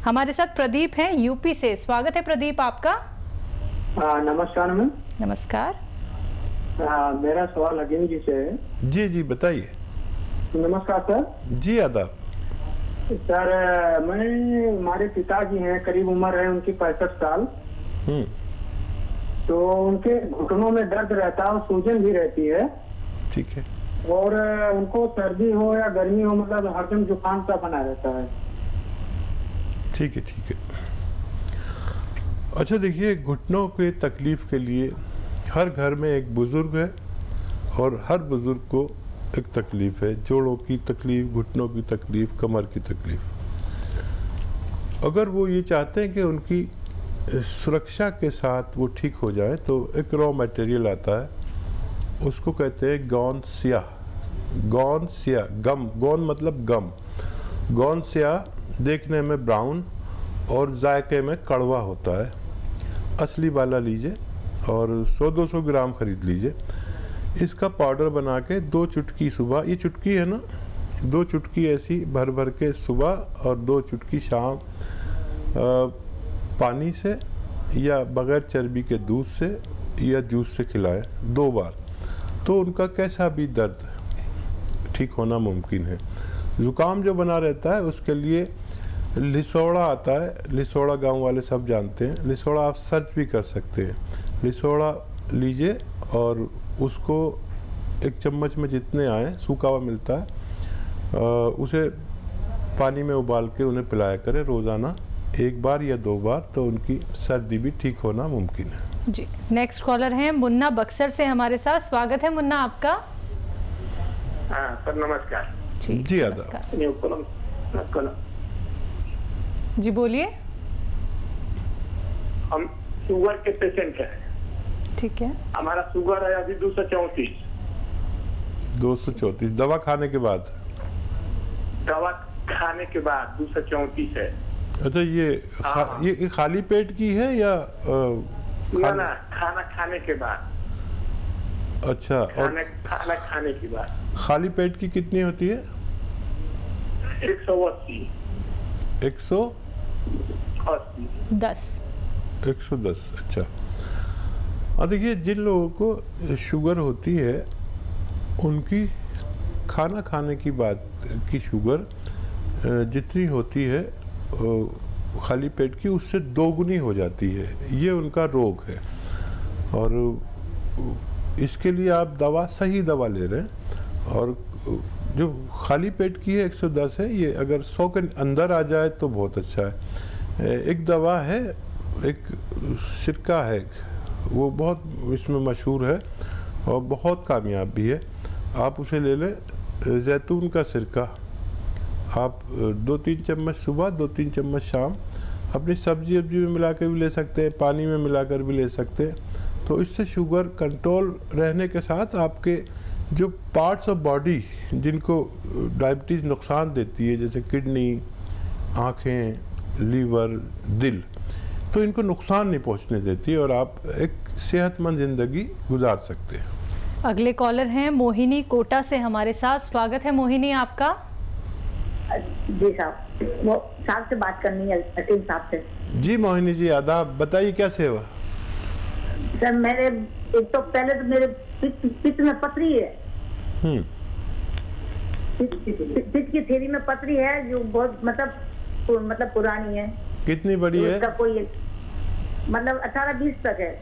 हमारे साथ प्रदीप हैं यूपी से। स्वागत है प्रदीप आपका। नमस्कार मैम। नमस्कार। मेरा सवाल अजीम जी से है। जी जी बताइए। नमस्कार सर। जी आदाब। सर हमारे पिताजी हैं, करीब उम्र है उनकी 65 साल। तो उनके घुटनों में दर्द रहता है और सूजन भी रहती है। ठीक है। और उनको सर्दी हो या गर्मी हो, मतलब हरदम जुकाम सा बना रहता है। ठीक है ठीक है। अच्छा देखिए, घुटनों के तकलीफ के लिए हर घर में एक बुज़ुर्ग है और हर बुज़ुर्ग को एक तकलीफ़ है। जोड़ों की तकलीफ़, घुटनों की तकलीफ़, कमर की तकलीफ़। अगर वो ये चाहते हैं कि उनकी सुरक्षा के साथ वो ठीक हो जाए तो एक रॉ मटेरियल आता है, उसको कहते हैं गोंद स्याह। गोंद स्याह, गम, गोंद मतलब गम। गोंद स्याह देखने में ब्राउन और जायके में कड़वा होता है। असली वाला लीजिए और 100-200 ग्राम खरीद लीजिए। इसका पाउडर बना के 2 चुटकी सुबह, ये चुटकी है ना, 2 चुटकी ऐसी भर भर के सुबह और 2 चुटकी शाम पानी से या बग़ैर चर्बी के दूध से या जूस से खिलाएं 2 बार, तो उनका कैसा भी दर्द ठीक होना मुमकिन है। ज़ुकाम जो बना रहता है उसके लिए लिसोड़ा आता है। लिसोड़ा गांव वाले सब जानते हैं। लिसोड़ा आप सर्च भी कर सकते हैं। लिसोड़ा लीजिए और उसको 1 चम्मच में जितने आए, सूखा हुआ मिलता है, उसे पानी में उबाल के उन्हें पिलाया करें रोज़ाना 1 बार या 2 बार, तो उनकी सर्दी भी ठीक होना मुमकिन है। जी, नेक्स्ट कॉलर हैं मुन्ना बक्सर से हमारे साथ। स्वागत है मुन्ना आपका। सर नमस्कार। जी आदाब। जी बोलिए। हम शुगर के पेशेंट हैं। ठीक है। हमारा शुगर है अभी 234। 234 दवा खाने के बाद? दवा खाने के बाद 234 है। अच्छा, ये खाली पेट की है या ना खाना खाने के बाद? अच्छा। खाना खाने के बाद खाली पेट की कितनी होती है? 180। 110। अच्छा। देखिए, जिन लोगों को शुगर होती है उनकी खाना खाने की बात की शुगर जितनी होती है खाली पेट की, उससे 2 गुनी हो जाती है। ये उनका रोग है और इसके लिए आप सही दवा ले रहे हैं। और जो खाली पेट की है 110 है, ये अगर 100 के अंदर आ जाए तो बहुत अच्छा है। एक दवा है, एक सिरका है, वो बहुत इसमें मशहूर है और बहुत कामयाब भी है। आप उसे ले लें, जैतून का सिरका। आप 2-3 चम्मच सुबह, 2-3 चम्मच शाम अपनी सब्जी में मिला कर भी ले सकते हैं, पानी में मिलाकर भी ले सकते हैं। तो इससे शुगर कंट्रोल रहने के साथ आपके जो पार्ट्स ऑफ बॉडी जिनको डायबिटीज़ नुकसान देती है, जैसे किडनी, आँखें, लीवर, दिल, तो इनको नुकसान नहीं पहुंचने देती और आप एक सेहतमंद ज़िंदगी गुजार सकते हैं। अगले कॉलर हैं मोहिनी कोटा से हमारे साथ। स्वागत है मोहिनी आपका। जी साहब, वो साहब से बात करनी है, अतीम साहब से। जी मोहिनी जी आदाब, बताइए क्या सेवा? सर मेरे एक तो पहले तो मेरे पित्त में पथरी है। पित्त की थैली में पथरी है जो बहुत मतलब पुरानी है। कितनी बड़ी है? उसका कोई मतलब 18-20 तक है।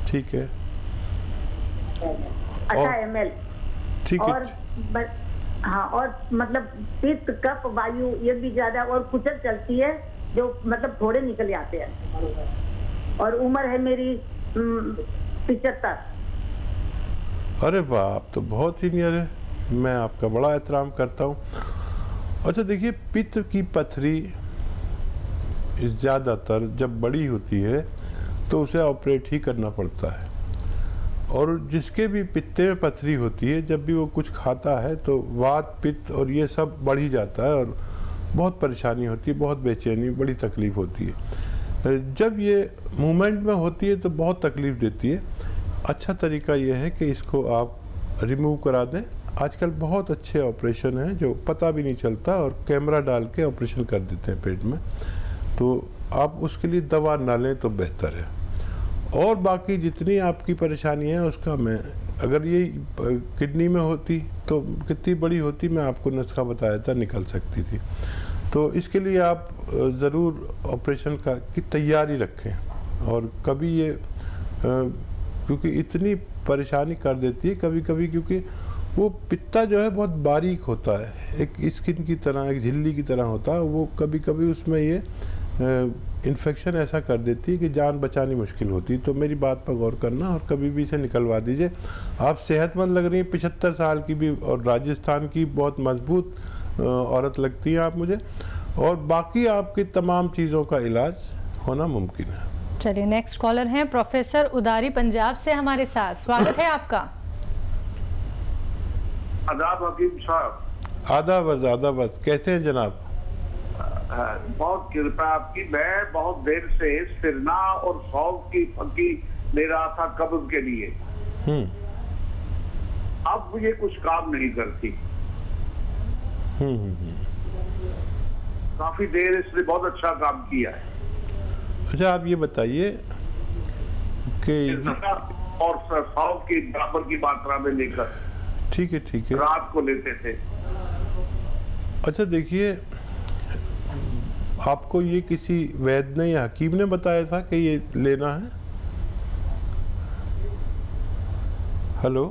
ठीक है। 18 ml। ठीक है। और हाँ, और मतलब पित्त, कफ, वायु ये भी ज्यादा और कुचल चलती है, जो मतलब थोड़े निकल आते हैं। और उम्र है मेरी 75। अरे वाह, आप तो बहुत सीनियर है। मैं आपका बड़ा एहतराम करता हूँ। अच्छा देखिए, पित्त की पथरी ज़्यादातर जब बड़ी होती है तो उसे ऑपरेट ही करना पड़ता है। और जिसके भी पित्ते में पथरी होती है, जब भी वो कुछ खाता है तो वात, पित्त और ये सब बढ़ ही जाता है और बहुत परेशानी होती है, बहुत बेचैनी, बड़ी तकलीफ़ होती है। जब ये मूवमेंट में होती है तो बहुत तकलीफ़ देती है। अच्छा तरीका ये है कि इसको आप रिमूव करा दें। आजकल बहुत अच्छे ऑपरेशन हैं जो पता भी नहीं चलता और कैमरा डाल के ऑपरेशन कर देते हैं पेट में। तो आप उसके लिए दवा ना लें तो बेहतर है। और बाकी जितनी आपकी परेशानी है उसका मैं, अगर ये किडनी में होती तो कितनी बड़ी होती, मैं आपको नुस्खा बताया था, निकल सकती थी। तो इसके लिए आप ज़रूर ऑपरेशन की तैयारी रखें। और कभी ये क्योंकि इतनी परेशानी कर देती है कभी कभी, क्योंकि वो पित्ता जो है बहुत बारीक होता है, एक स्किन की तरह, एक झिल्ली की तरह होता है, वो कभी कभी उसमें ये इन्फेक्शन ऐसा कर देती है कि जान बचानी मुश्किल होती है। तो मेरी बात पर गौर करना और कभी भी इसे निकलवा दीजिए। आप सेहतमंद लग रही हैं, 75 साल की भी, और राजस्थान की बहुत मजबूत औरत लगती हैं आप मुझे, और बाकी आपकी तमाम चीज़ों का इलाज होना मुमकिन है। चलिए नेक्स्ट कॉलर हैं प्रोफेसर उदारी पंजाब से हमारे साथ, स्वागत है आपका। आदाब हकीम साहब। आदाब, कैसे हैं जनाब? बहुत कृपा आपकी। मैं बहुत देर से सिरना और सौंफ की फक्की ले रहा था कब्ज के लिए, अब ये कुछ काम नहीं करती। काफी देर इसने बहुत अच्छा काम किया है। अच्छा, आप ये बताइए कि सिरना और सौंफ की बराबर की मात्रा में लेकर, ठीक है, रात को लेते थे। अच्छा देखिए, आपको ये किसी वैद्य ने या हकीम ने बताया था कि ये लेना है? हेलो,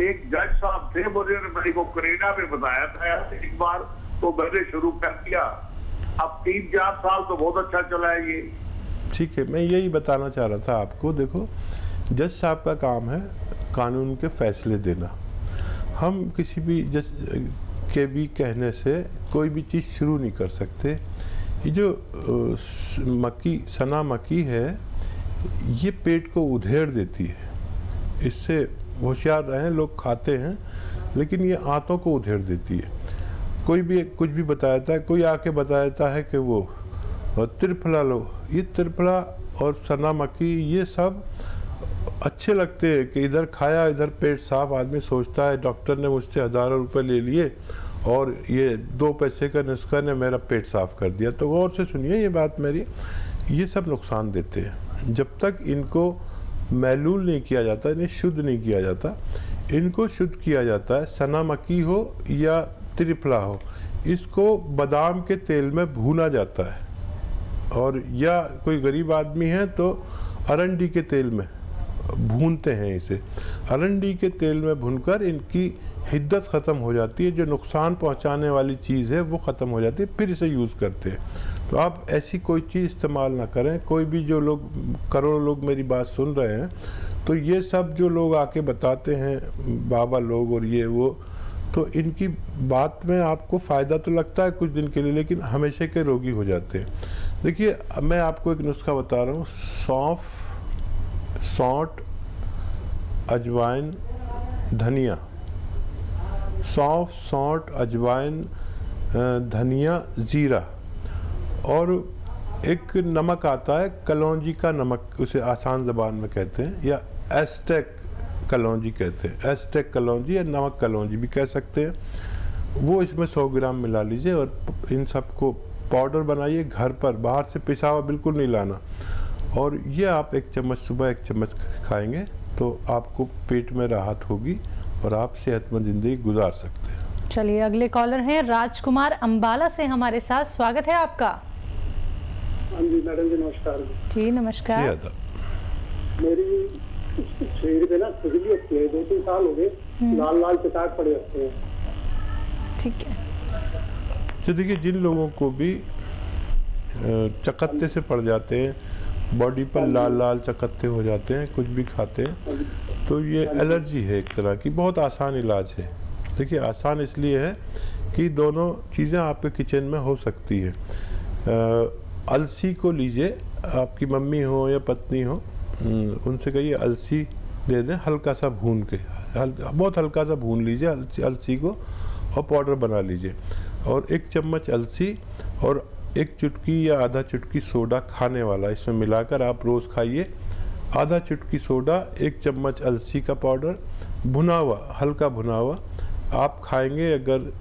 एक जज साहब थे, मुझे मेरे को करीना में बताया था एक बार, तो मैंने शुरू कर दिया। अब 3-4 साल तो बहुत अच्छा चला है ये। ठीक है, मैं यही बताना चाह रहा था आपको। देखो, जज साहब का काम है कानून के फैसले देना। हम किसी भी जज के भी कहने से कोई भी चीज़ शुरू नहीं कर सकते। ये जो सना मक्की है, ये पेट को उधेड़ देती है। इससे होशियार रहें, लोग खाते हैं लेकिन ये आंतों को उधेड़ देती है। कोई भी कुछ भी बताता है, कोई आके बताता है कि वो त्रिफला लो। ये त्रिफला और सना मक्की ये सब अच्छे लगते हैं कि इधर खाया इधर पेट साफ। आदमी सोचता है डॉक्टर ने मुझसे हज़ारों रुपए ले लिए और ये 2 पैसे का नुस्खा ने मेरा पेट साफ कर दिया। तो गौर से सुनिए ये बात मेरी, ये सब नुकसान देते हैं। जब तक इनको महलूल नहीं किया जाता, इन्हें शुद्ध नहीं किया जाता, इनको शुद्ध किया जाता है। सना मक्की हो या त्रिफला हो, इसको बादाम के तेल में भूना जाता है, और या कोई गरीब आदमी है तो अरंडी के तेल में भूनते हैं इसे। अरंडी के तेल में भूनकर इनकी हिद्दत ख़त्म हो जाती है, जो नुकसान पहुंचाने वाली चीज़ है वो ख़त्म हो जाती है, फिर इसे यूज़ करते हैं। तो आप ऐसी कोई चीज़ इस्तेमाल ना करें। कोई भी जो लोग, करोड़ों लोग मेरी बात सुन रहे हैं, तो ये सब जो लोग आके बताते हैं, बाबा लोग और ये वो, तो इनकी बात में आपको फ़ायदा तो लगता है कुछ दिन के लिए, लेकिन हमेशा के रोगी हो जाते हैं। देखिए, मैं आपको एक नुस्खा बता रहा हूँ। सौंफ, सौंठ, अजवाइन, धनिया। सौंफ, सौंठ, अजवाइन, धनिया, ज़ीरा, और एक नमक आता है कलौंजी का नमक, उसे आसान ज़बान में कहते हैं, या एस्टेक कलौंजी कहते हैं। एस्टेक कलौंजी या नमक कलौंजी भी कह सकते हैं। वो इसमें 100 ग्राम मिला लीजिए और इन सबको पाउडर बनाइए घर पर, बाहर से पिसा हुआ बिल्कुल नहीं लाना। और ये आप 1 चम्मच सुबह 1 चम्मच खाएंगे तो आपको पेट में राहत होगी और आप सेहतमंद ज़िंदगी गुजार सकते हैं। चलिए अगले कॉलर हैं राजकुमार अंबाला से हमारे साथ, स्वागत है आपका। हाँ जी मैडम जी, नमस्कार जी नमस्कार। मेरी शरीर पे ना खुजली होती है, 2-3 साल हो गए, लाल लाल चटाक पड़े रहते हैं। ठीक है। तो देखिए, जिन लोगों को भी चकत्ते से पड़ जाते हैं, बॉडी पर लाल लाल चकत्ते हो जाते हैं, कुछ भी खाते हैं, तो ये एलर्जी है एक तरह की। बहुत आसान इलाज है। देखिए, आसान इसलिए है कि दोनों चीज़ें आपके किचन में हो सकती है। अलसी को लीजिए, आपकी मम्मी हो या पत्नी हो, उनसे कहिए अलसी दे दें, हल्का सा भून के, बहुत हल्का सा भून लीजिए अलसी को और पाउडर बना लीजिए। और 1 चम्मच अलसी और 1 चुटकी या आधा चुटकी सोडा खाने वाला इसमें मिलाकर आप रोज़ खाइए। आधा चुटकी सोडा, 1 चम्मच अलसी का पाउडर, भुना हुआ, हल्का भुना हुआ आप खाएंगे। अगर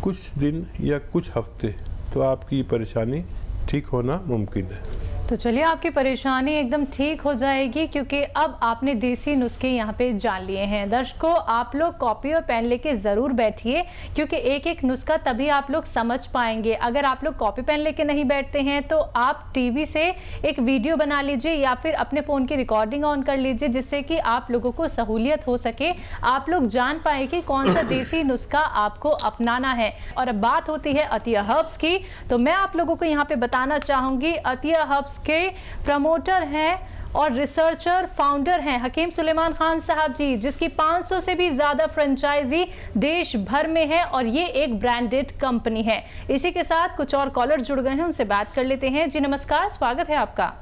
कुछ दिन या कुछ हफ्ते तो आपकी ये परेशानी ठीक होना मुमकिन है। तो चलिए आपकी परेशानी एकदम ठीक हो जाएगी, क्योंकि अब आपने देसी नुस्खे यहाँ पे जान लिए हैं। दर्शकों, आप लोग कॉपी और पेन लेके ज़रूर बैठिए, क्योंकि एक एक नुस्खा तभी आप लोग समझ पाएंगे। अगर आप लोग कॉपी पेन लेके नहीं बैठते हैं तो आप टीवी से एक वीडियो बना लीजिए या फिर अपने फ़ोन की रिकॉर्डिंग ऑन कर लीजिए, जिससे कि आप लोगों को सहूलियत हो सके, आप लोग जान पाए कि कौन सा देसी नुस्खा आपको अपनाना है। और अब बात होती है अतिया हर्ब्स की, तो मैं आप लोगों को यहाँ पे बताना चाहूँगी, अतिया हर्ब्स के प्रमोटर हैं और रिसर्चर फाउंडर हैं हकीम सुलेमान खान साहब जी, जिसकी 500 से भी ज्यादा फ्रेंचाइजी देश भर में है और ये एक ब्रांडेड कंपनी है। इसी के साथ कुछ और कॉलर जुड़ गए हैं, उनसे बात कर लेते हैं। जी नमस्कार, स्वागत है आपका।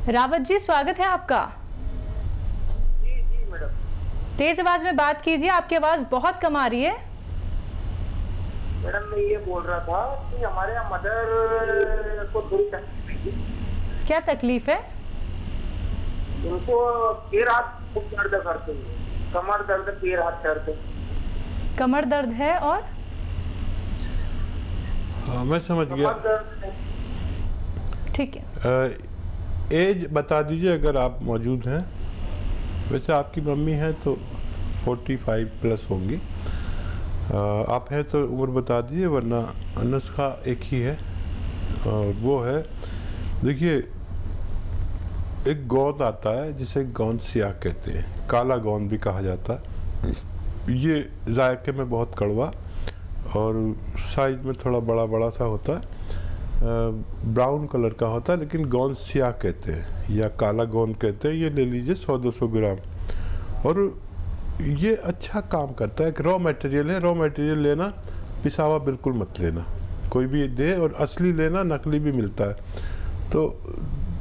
रावत जी, स्वागत है आपका। जी मैडम। तेज आवाज में बात कीजिए, आपकी आवाज बहुत कम आ रही है। मैडम मैं ये बोल रहा था कि हमारे यहाँ मदर को थोड़ी तकलीफ है। क्या तकलीफ है? उनको पैर हाथ खूब दर्द करते हैं, कमर दर्द, पैर हाथ दर्द। कमर दर्द है और हाँ, मैं समझ गया। कमर दर्द है। ठीक है। एज बता दीजिए अगर आप मौजूद हैं। वैसे आपकी मम्मी हैं तो 45 प्लस होंगी। आप हैं तो उम्र बता दीजिए, वरना नुस्खा एक ही है और वो है, देखिए एक गोंद आता है जिसे गोंद सियाह कहते हैं, काला गोंद भी कहा जाता है। ये जायके में बहुत कड़वा और साइज में थोड़ा बड़ा बड़ा सा होता है, ब्राउन कलर का होता है, लेकिन गोंद सियाह कहते हैं या काला गोंद कहते हैं। ये ले लीजिए 100-200 ग्राम। और ये अच्छा काम करता है, एक रॉ मटेरियल है। रॉ मटेरियल लेना, पिसावा बिल्कुल मत लेना, कोई भी दे, और असली लेना, नकली भी मिलता है। तो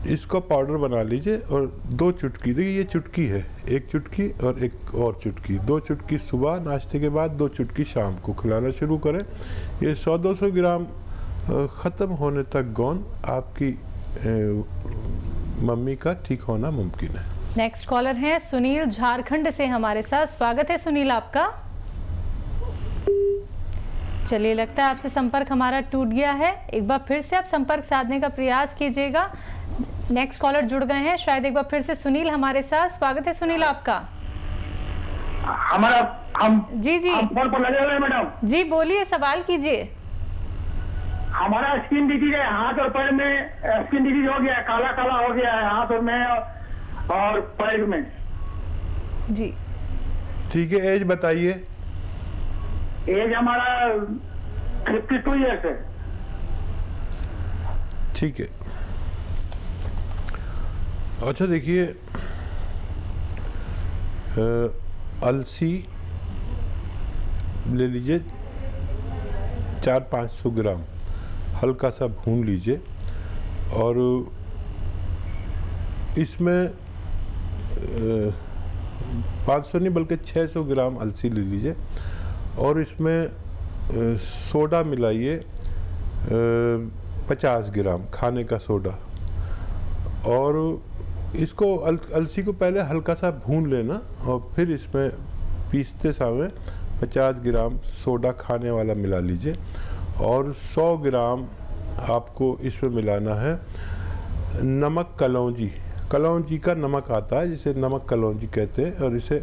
इसको पाउडर बना लीजिए और 2 चुटकी, देखिए ये चुटकी है, 1 चुटकी और एक और चुटकी, 2 चुटकी सुबह नाश्ते के बाद, 2 चुटकी शाम को खिलाना शुरू करें। ये 100-200 ग्राम ख़त्म होने तक गोंद आपकी मम्मी का ठीक होना मुमकिन है। नेक्स्ट कॉलर हैं सुनील, झारखंड से हमारे साथ। स्वागत है सुनील आपका। चलिए, लगता है आपसे संपर्क हमारा टूट गया है। एक बार फिर से आप संपर्क साधने का प्रयास कीजिएगा। नेक्स्ट कॉलर जुड़ गए हैं, शायद एक बार फिर से सुनील हमारे साथ। स्वागत है सुनील आपका। हमारा हम जी जी हम फोन पर लगे हुए हैं मैडम। जी बोलिए, सवाल कीजिए। हमारा स्किन डिजीज है, हाथ और पैर में स्किन डिजीज हो गया है, काला काला हो गया है हाथ और में और पैर में। जी ठीक है, एज बताइए। एज हमारा 52 ईयर्स है। ठीक है। अच्छा देखिए, अलसी ले लीजिए 400-500 ग्राम, हल्का सा भून लीजिए और इसमें 500 नहीं बल्कि 600 ग्राम अलसी ले लीजिए और इसमें सोडा मिलाइए 50 ग्राम खाने का सोडा। और इसको अलसी को पहले हल्का सा भून लेना और फिर इसमें पीसते समय 50 ग्राम सोडा खाने वाला मिला लीजिए और 100 ग्राम आपको इसमें मिलाना है नमक कलौंजी। कलौंजी का नमक आता है जिसे नमक कलौंजी कहते हैं और इसे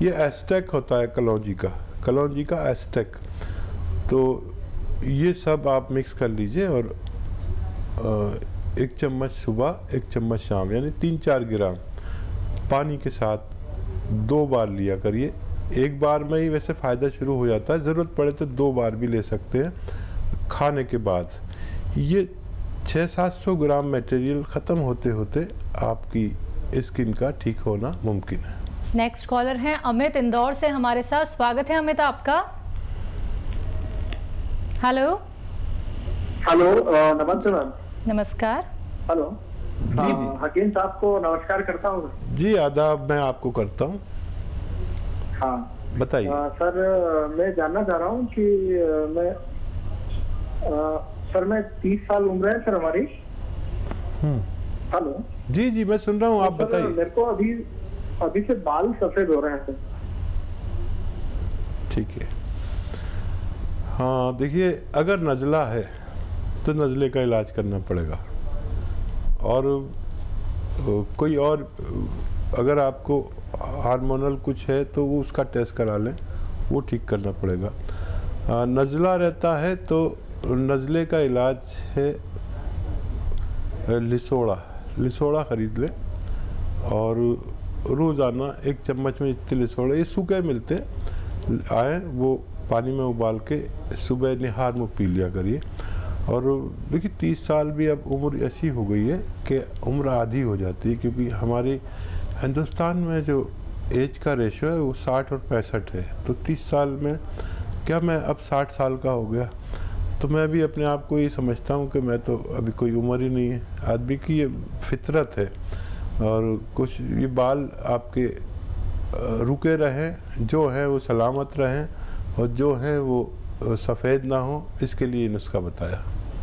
ये एस्टेक होता है कलौंजी का एस्टेक। तो ये सब आप मिक्स कर लीजिए और 1 चम्मच सुबह 1 चम्मच शाम, यानी 3-4 ग्राम पानी के साथ 2 बार लिया करिए। एक बार में ही वैसे फ़ायदा शुरू हो जाता है, ज़रूरत पड़े तो 2 बार भी ले सकते हैं खाने के बाद। ये 600-700 ग्राम मटेरियल ख़त्म होते होते आपकी स्किन का ठीक होना मुमकिन है। नेक्स्ट कॉलर हैं अमित, इंदौर से हमारे साथ। स्वागत है अमित आपका। हेलो। हेलो, नमस्ते मैम। नमस्कार। हेलो जी। हकीम साहब को नमस्कार करता हूँ। जी आदाब, मैं आपको करता हूँ। हाँ बताइए। सर, मैं जानना चाह रहा हूँ कि सर मैं 30 साल उम्र है सर हमारी। हेलो। जी जी मैं सुन रहा हूँ, आप बताइए। मेरे को अभी से बाल सफेद हो रहे हैं सर। ठीक है। हाँ देखिए, अगर नज़ला है तो नज़ले का इलाज करना पड़ेगा, और कोई और अगर आपको हार्मोनल कुछ है तो वो उसका टेस्ट करा लें, वो ठीक करना पड़ेगा। नज़ला रहता है तो नज़ले का इलाज है लिसोड़ा ख़रीद लें, और रोज़ाना 1 चम्मच में इतने लिसोड़े, ये सूखे मिलते आए, वो पानी में उबाल के सुबह निहार में पी लिया करिए। और देखिए 30 साल भी अब उम्र ऐसी हो गई है कि उम्र आधी हो जाती है, क्योंकि हमारे हिंदुस्तान में जो एज का रेशो है वो 60 और 65 है। तो 30 साल में क्या मैं अब 60 साल का हो गया, तो मैं भी अपने आप को ये समझता हूँ कि मैं तो अभी कोई उम्र ही नहीं है। आदमी की ये फितरत है, और कुछ ये बाल आपके रुके रहें, जो हैं वो सलामत रहें, और जो हैं वो सफ़ेद ना हो, इसके लिए नुस्खा बताया।